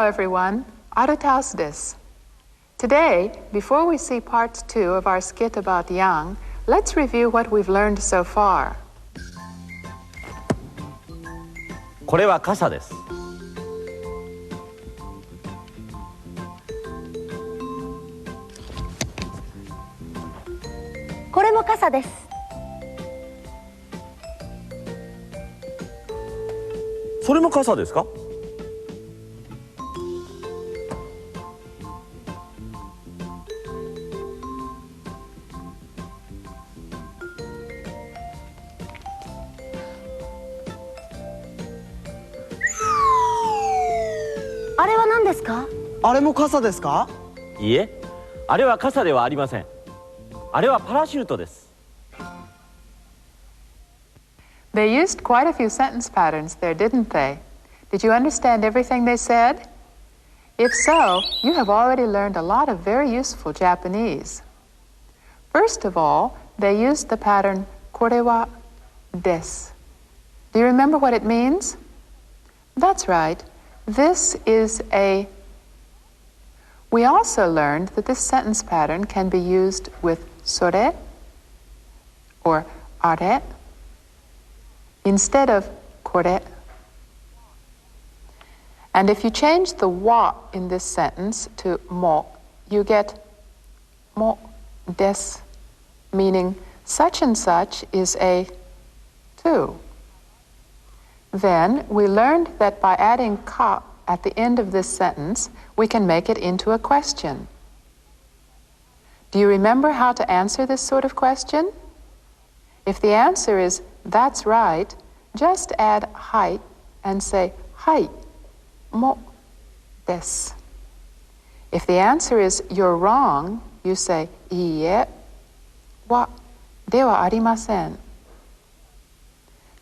Hello, everyone. Arutaus des. Today, before we see part 2 of our skit about Yang, let's review what we've learned so far. これは傘です。これも傘です。それも傘ですか？あれは何ですか？あれも傘ですか？いいえ、あれは傘ではありません。あれはパラシュートです。They used quite a few sentence patterns there, didn't they? Did you understand everything they said? If so, you have already learned a lot of very useful Japanese. First of all, they used the pattern これはです. Do you remember what it means? That's right. This is a... We also learned that this sentence pattern can be used with それ or あれ instead of これ. And if you change the wa in this sentence to mo, you get mo des, meaning such and such is a two. Then we learned that by adding ka at the end of this sentence, we can make it into a question. Do you remember how to answer this sort of question? If the answer is, that's right, just add hai and say, hai, mo, des. If the answer is, you're wrong, you say, iie, wa, de wa arimasen.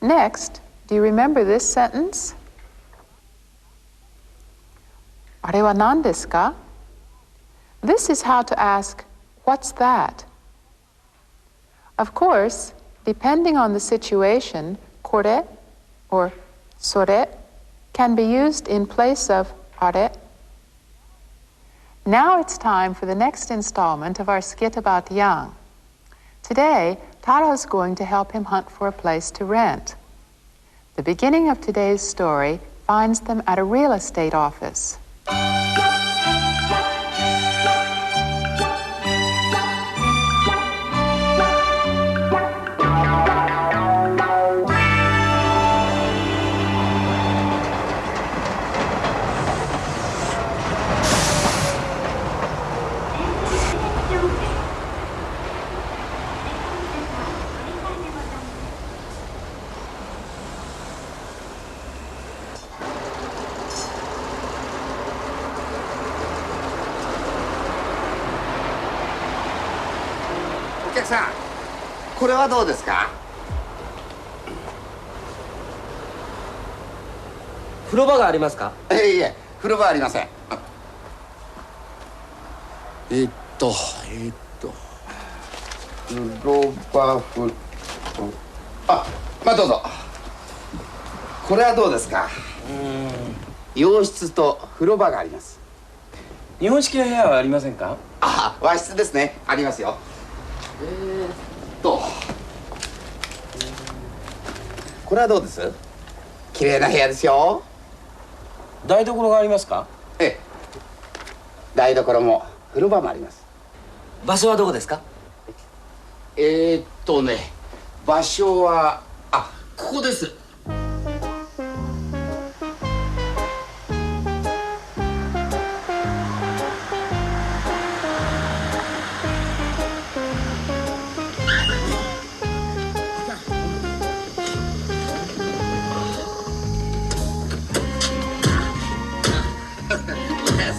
Next, do you remember this sentence? あれは何ですか? This is how to ask, what's that? Of course, depending on the situation, これ or それ can be used in place of あれ. Now it's time for the next installment of our skit about Yang. Today, Taro's going to help him hunt for a place to rent. The beginning of today's story finds them at a real estate office.さん、これはどうですか？風呂場がありますか？いえ、風呂場はありません。風呂場まあどうぞ。これはどうですか？洋室と風呂場があります。日本式の部屋はありませんか？和室ですね。ありますよ。これはどうです？綺麗な部屋ですよ。台所がありますか？ええ。台所も風呂場もあります。場所はどこですか？場所はここです。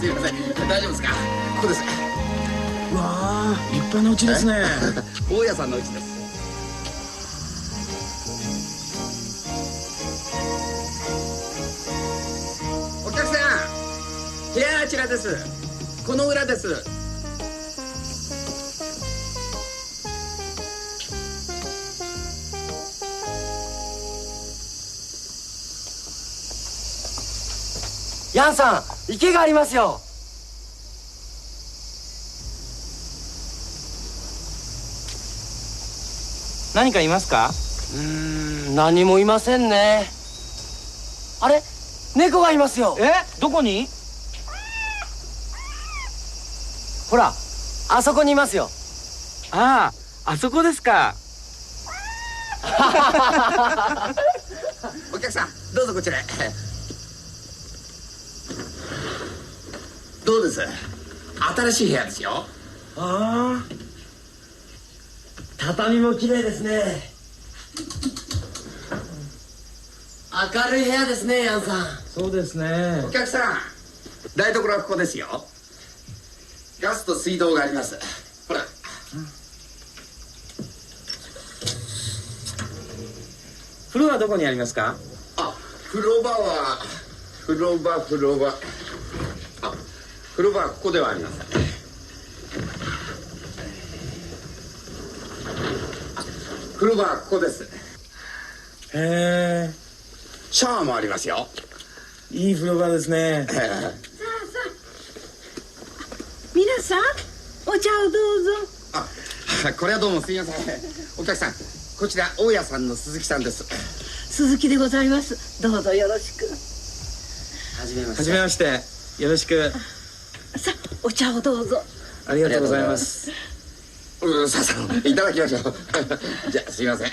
すいません、大丈夫ですか？ここです。わあ、立派な家ですね。大家さんの家です。お客さん、部屋あちらです。この裏です。ヤンさん、池がありますよ。何かいますか？何もいませんね。あれ、猫がいますよ。どこに？ほら、あそこにいますよ。ああ、あそこですか。お客さんどうぞこちらへ。どうです？新しい部屋ですよ。ああ、畳も綺麗ですね。明るい部屋ですね、ヤンさん。そうですね。お客さん、台所はここですよ。ガスと水道があります。ほら。風呂はどこにありますか？あ、風呂場は風呂場はここではありません。風呂場はここです。へえ、シャワーもありますよ。いい風呂場ですね。皆さんお茶をどうぞ。あ、これはどうもすみません。お客さん、こちら大家さんの鈴木さんです。鈴木でございます。どうぞよろしく。はじめまはじめまして。よろしく。さあお茶をどうぞ。ありがとうございます。さあさあいただきましょう。じゃあすみません。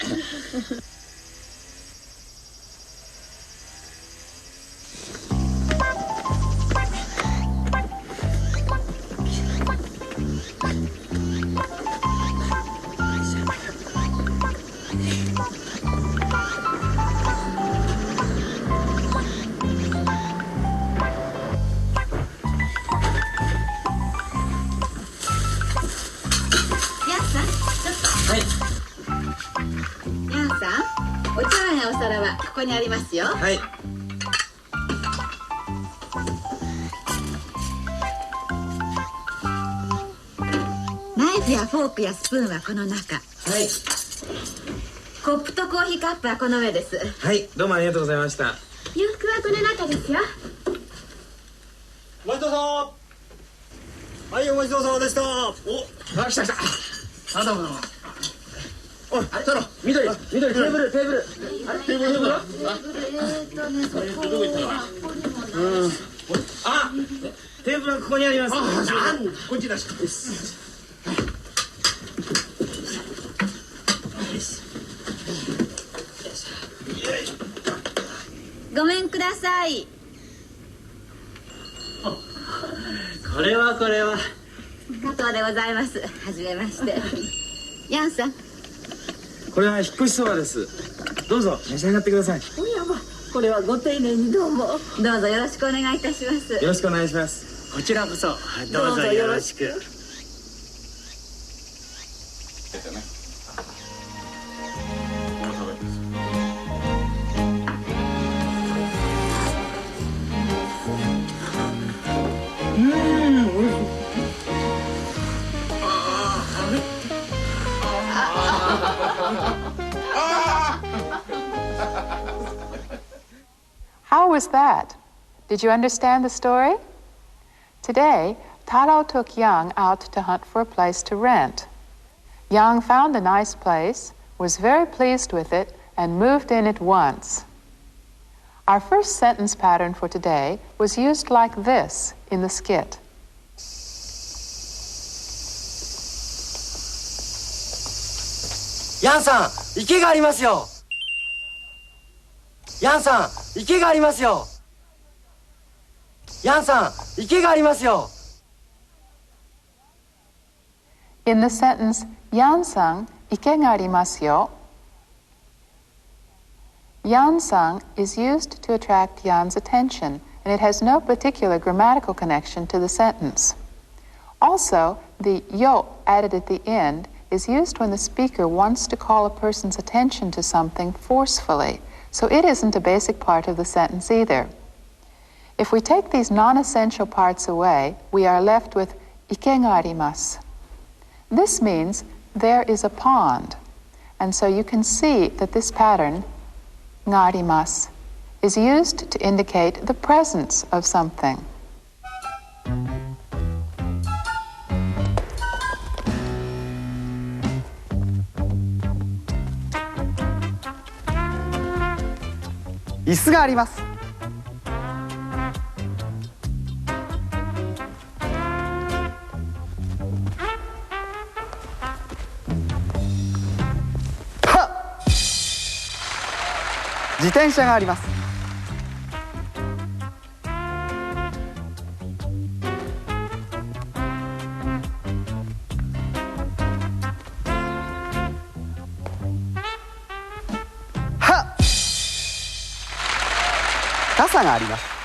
ヤンさん、お茶碗やお皿はここにありますよ。はい。ナイフやフォークやスプーンはこの中。はい。コップとコーヒーカップはこの上です。はい、どうもありがとうございました。洋服はこの中ですよ。ごちそうさま。はい、お待ちどうさまでした。あ、来た来た。あ、どうもどうも。おい、太郎、緑、テーブル。あれ、テーブルどこだ？どこ行ったの？あ、テーブルはここにあります。こっちだし。ごめんください。これは。加藤でございます。はじめまして。ヤンさん。これは引っ越しそばです。どうぞ召し上がってください。おやま、これはご丁寧にどうも。どうぞよろしくお願いいたします。よろしくお願いします。こちらこそどうぞよろしく。How was that? Did you understand the story? Today, Taro took Yang out to hunt for a place to rent. Yang found a nice place, was very pleased with it, and moved in at once. Our first sentence pattern for today was used like this in the skit. Yanさん、池がありますよ。ヤンさん、池がありますよ。ヤンさん、池がありますよ。In the sentence, Yan-san, ike ga arimasu yo, Yan-san is used to attract Yan's attention, and it has no particular grammatical connection to the sentence. Also, the yo added at the end is used when the speaker wants to call a person's attention to something forcefully, so it isn't a basic part of the sentence either. If we take these non-essential parts away, we are left with ike ga arimasu. This means there is a pond, and so you can see that this pattern, ga arimasu, is used to indicate the presence of something. 椅子があります。自転車があります。傘があります。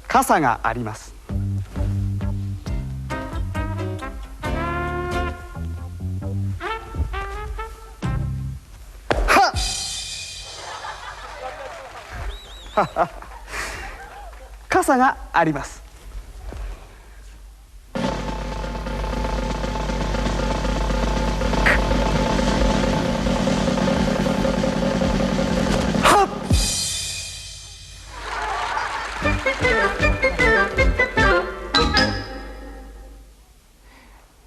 傘があります。傘があります。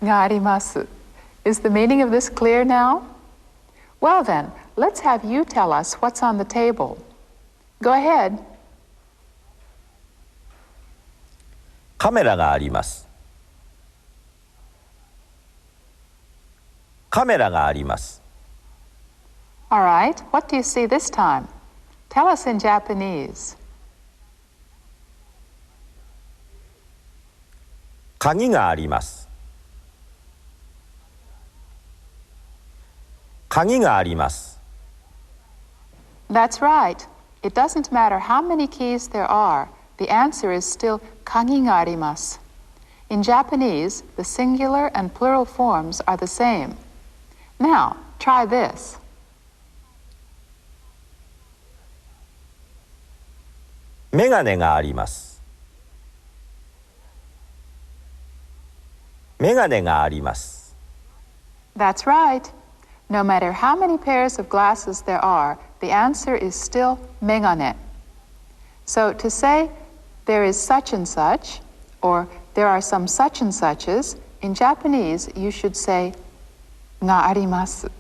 があります. Is the meaning of this clear now? Well then, let's have you tell us what's on the table. Go ahead. カメラがあります。カメラがあります。All right, what do you see this time? Tell us in Japanese. 鍵があります。鍵があります。That's right. It doesn't matter how many keys there are. The answer is still 鍵があります. In Japanese, the singular and plural forms are the same. Now, try this. メガネがあります。メガネがあります。That's right. No matter how many pairs of glasses there are, the answer is still メガネ. So to say there is such and such, or there are some such and suches, in Japanese you should say があります.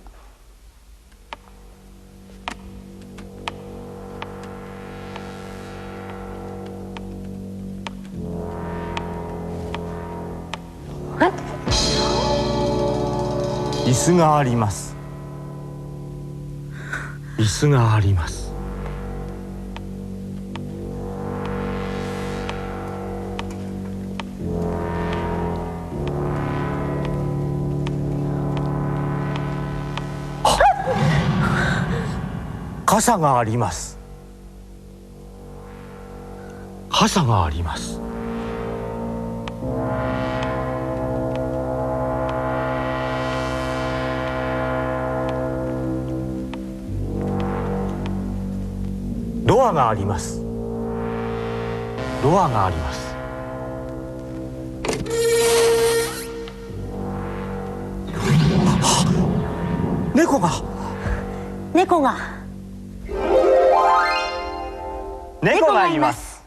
What? 椅子があります。椅子があります。傘があります。傘があります。ドアがあります。ドアがあります。猫が。猫が。猫がいます。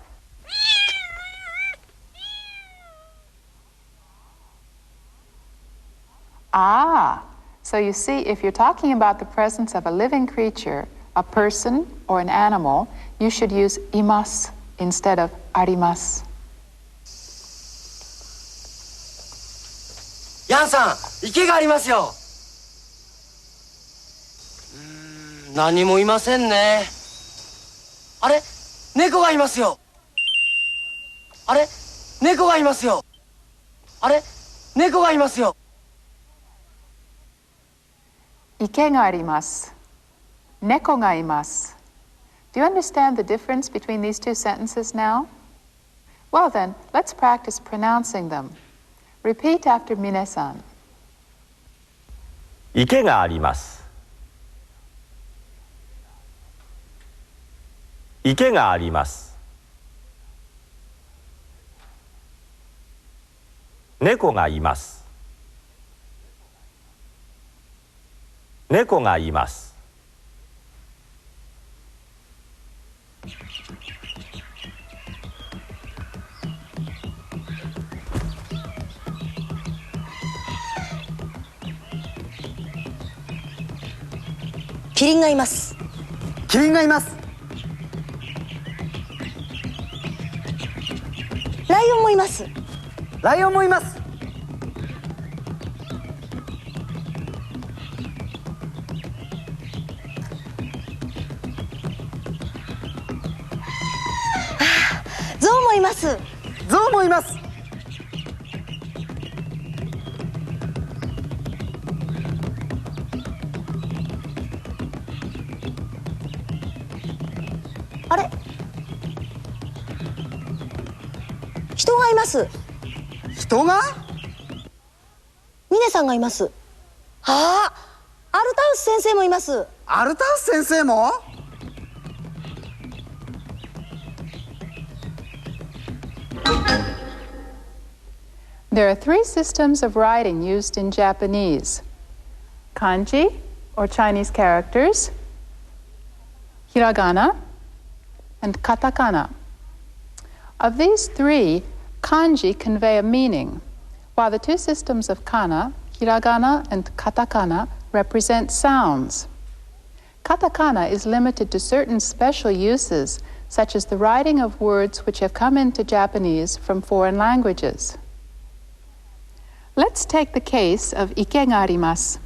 Ah, so you see, if you're talking about the presence of a living creature, a person or an animal, you should use います instead of あります. ヤンさん、池がありますよ。何もいませんね。あれ、猫がいますよ。あれ、猫がいますよ。あれ、猫がいますよ。池があります。猫がいます. Do you understand the difference between these two sentences now? Well then, let's practice pronouncing them. Repeat after Mine-san. 池があります。池があります。猫がいます。猫がいます。キリンがいます。キリンがいます。ライオンもいます。ライオンもいます。ゾウもいます。ゾウもいます。あれ、人がいます。人が？ミネさんがいます。ああ、アルタウス先生もいます。アルタウス先生も？There are three systems of writing used in Japanese: kanji, or Chinese characters, hiragana, and katakana. Of these three, kanji convey a meaning, while the two systems of kana, hiragana and katakana, represent sounds. Katakana is limited to certain special uses, such as the writing of words which have come into Japanese from foreign languages. Let's take the case of ike ga arimasu.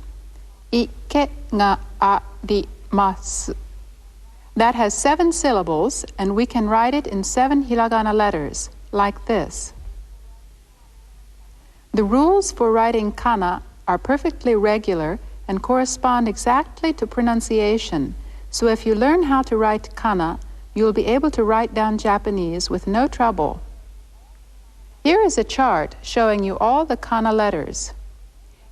Ike ga arimasu. That has 7 syllables, and we can write it in 7 hiragana letters, like this. The rules for writing kana are perfectly regular and correspond exactly to pronunciation, so if you learn how to write kana, you'll be able to write down Japanese with no trouble. Here is a chart showing you all the kana letters.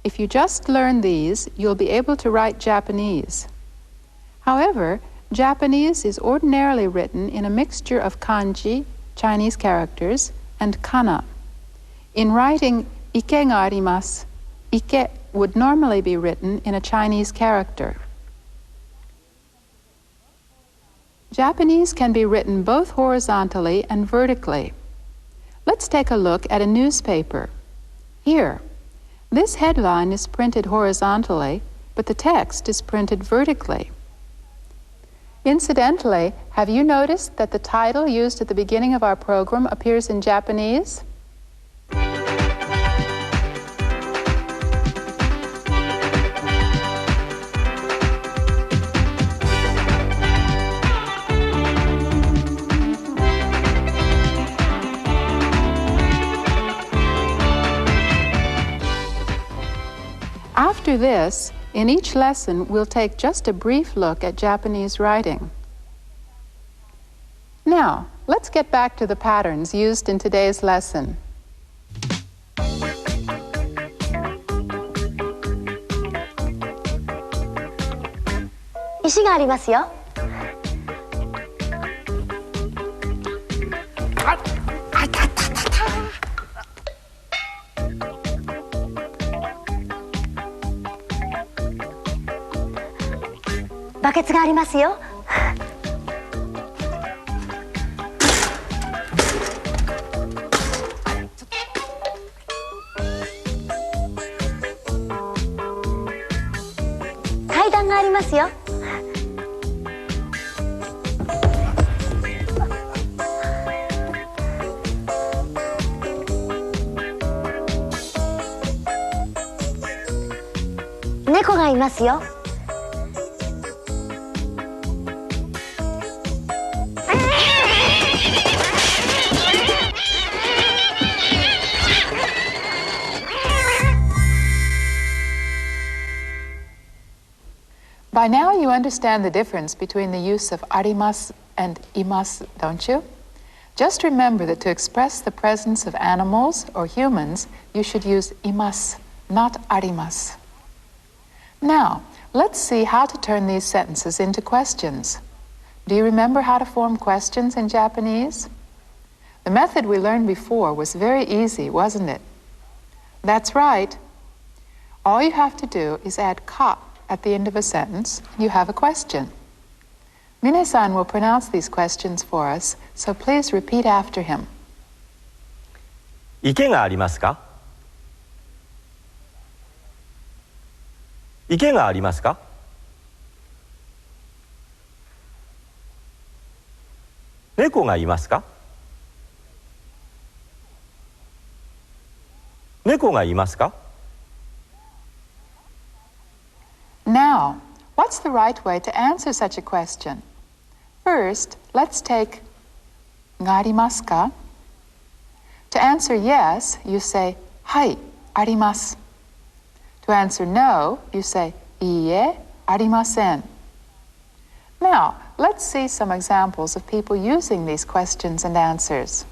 If you just learn these, you'll be able to write Japanese. However, Japanese is ordinarily written in a mixture of kanji, Chinese characters, and kana. In writing ike ga arimasu, ike would normally be written in a Chinese character. Japanese can be written both horizontally and vertically. Let's take a look at a newspaper. Here, this headline is printed horizontally, but the text is printed vertically. Incidentally, have you noticed that the title used at the beginning of our program appears in Japanese? After this, in each lesson, we'll take just a brief look at Japanese writing. Now, let's get back to the patterns used in today's lesson. Ishiがありますよ。バケツがありますよ。階段がありますよ。猫がいますよ。By now you understand the difference between the use of arimasu and imasu, don't you? Just remember that to express the presence of animals or humans, you should use imasu, not arimasu. Now, let's see how to turn these sentences into questions. Do you remember how to form questions in Japanese? The method we learned before was very easy, wasn't it? That's right. All you have to do is add ka at the end of a sentence, and you have a question. Mine-san will pronounce these questions for us, so please repeat after him. 池がありますか？池がありますか？猫がいますか？猫がいますか？ Now, what's the right way to answer such a question? First, let's take がありますか? To answer yes, you say はい、あります. To answer no, you say いいえ、ありません. Now, let's see some examples of people using these questions and answers.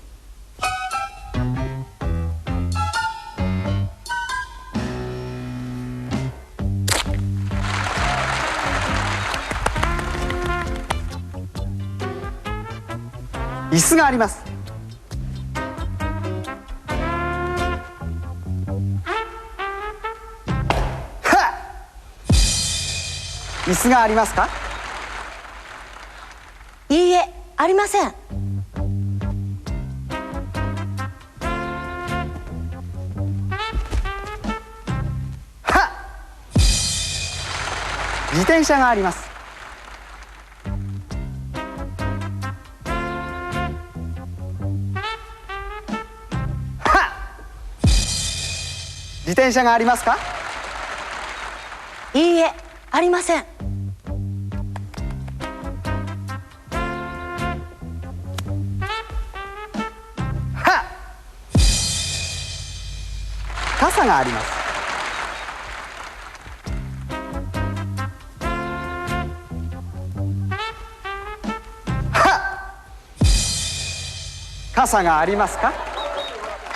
椅子があります。はっ。椅子がありますか？いいえ、ありません。はっ。自転車があります。自転車がありますか？いいえ、ありません。はっ。傘があります。はっ。傘がありますか？は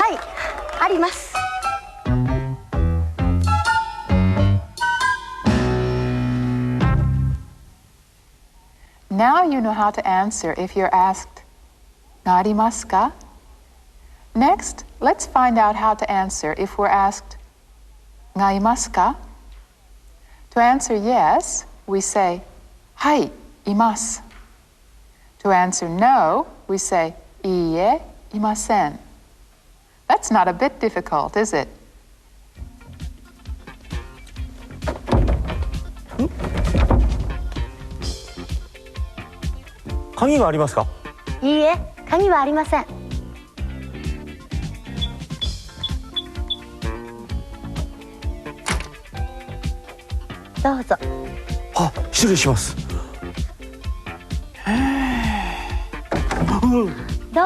い、あります。Now you know how to answer if you're asked, がありますか? Next, let's find out how to answer if we're asked, がいますか? To answer yes, we say, はい、います. To answer no, we say, いいえ、いません. That's not a bit difficult, is it? 鍵がありますか？いいえ、鍵はありません。どうぞ。あ、失礼します。ど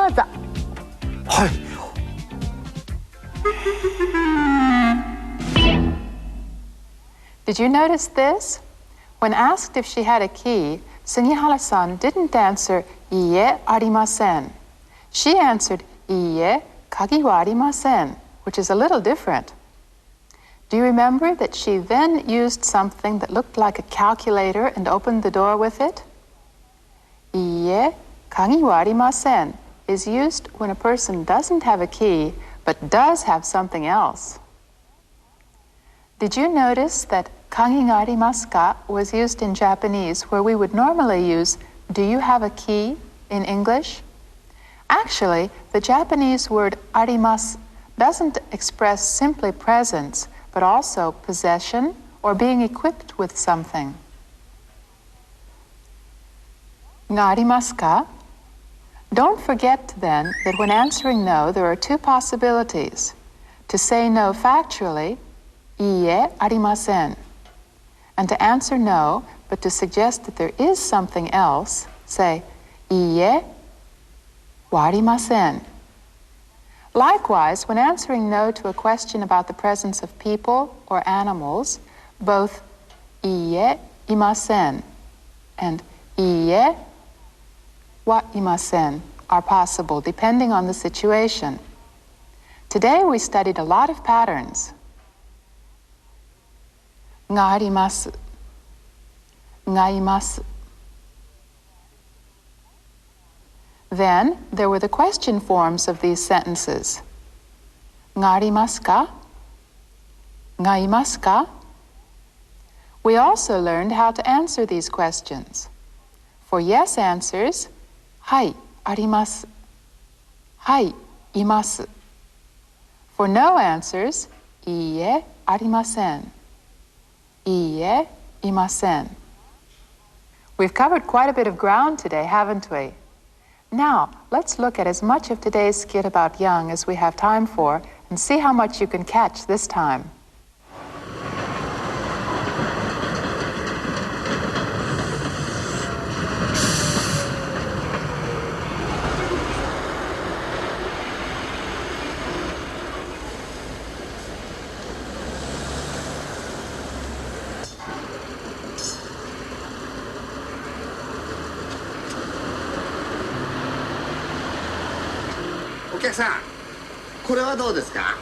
うぞ。はい。Did you notice this? When asked if she had a key, Sugihara-san didn't answer, いいえ、ありません. She answered, いいえ、鍵はありません, which is a little different. Do you remember that she then used something that looked like a calculator and opened the door with it? いいえ、鍵はありません is used when a person doesn't have a key but does have something else. Did you notice that 鍵がありますか was used in Japanese where we would normally use do you have a key in English? Actually, the Japanese word あります doesn't express simply presence but also possession or being equipped with something. がありますか? Don't forget then that when answering no, there are two possibilities. To say no factually, いいえ、ありません. And to answer no, but to suggest that there is something else, say, いいえ、はありません. Likewise, when answering no to a question about the presence of people or animals, both いいえ、いません and いいえ、はいません are possible depending on the situation. Today we studied a lot of patterns. があります、がいます. Then there were the question forms of these sentences. がありますか? がいますか? We also learned how to answer these questions. For yes answers, はい、あります。はい、います。For no answers, いいえ、ありません。いいえ、いません. We've covered quite a bit of ground today, haven't we? Now, let's look at as much of today's skit about young as we have time for and see how much you can catch this time.お客さん、これはどうですか？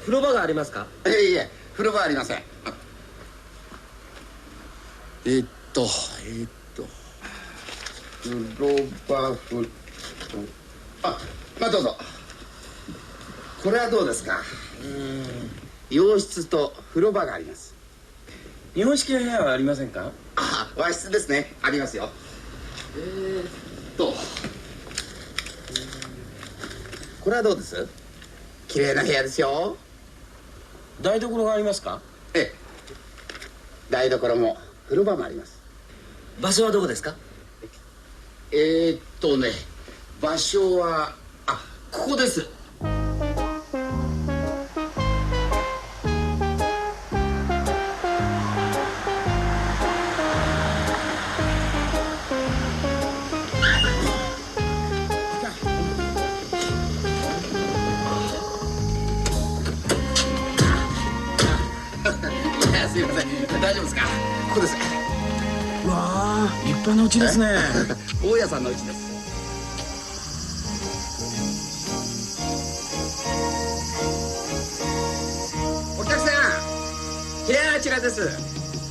風呂場がありますか？いえ、風呂場はありません。風呂場まあどうぞ。これはどうですか？洋室と風呂場があります。日本式の部屋はありませんか？和室ですね。ありますよ。これはどうです？綺麗な部屋ですよ。台所がありますか？ええ、台所も風呂場もあります。場所はどこですか？場所はここです。すいません、大丈夫ですか？ここです。わあ、立派な家ですね。大家さんの家です。お客さん、部屋はあちらです。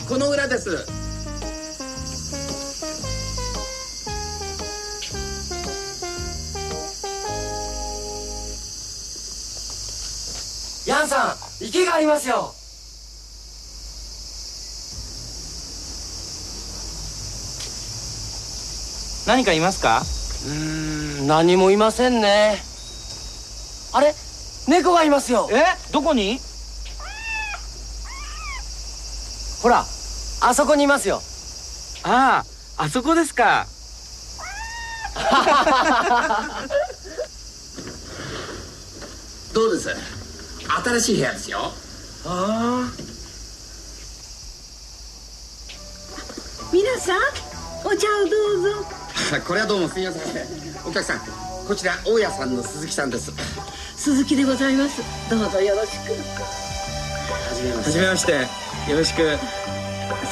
この裏です。ヤンさん、池がありますよ。何かいますか？何もいませんね。あれ、猫がいますよ。どこに？ほら、あそこにいますよ。あそこですか。どうです？新しい部屋ですよ。皆さん、お茶をどうぞ。これはどうもすみません。お客さん、こちら大家さんの鈴木さんです。鈴木でございます。どうぞよろしく。はじめまして。よろしく。さ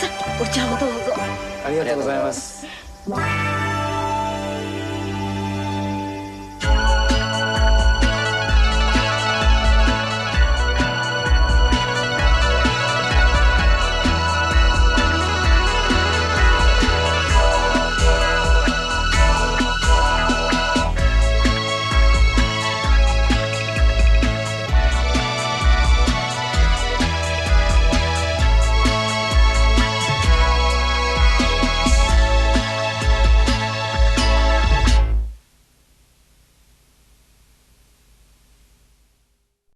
あ、お茶をどうぞ。ありがとうございます。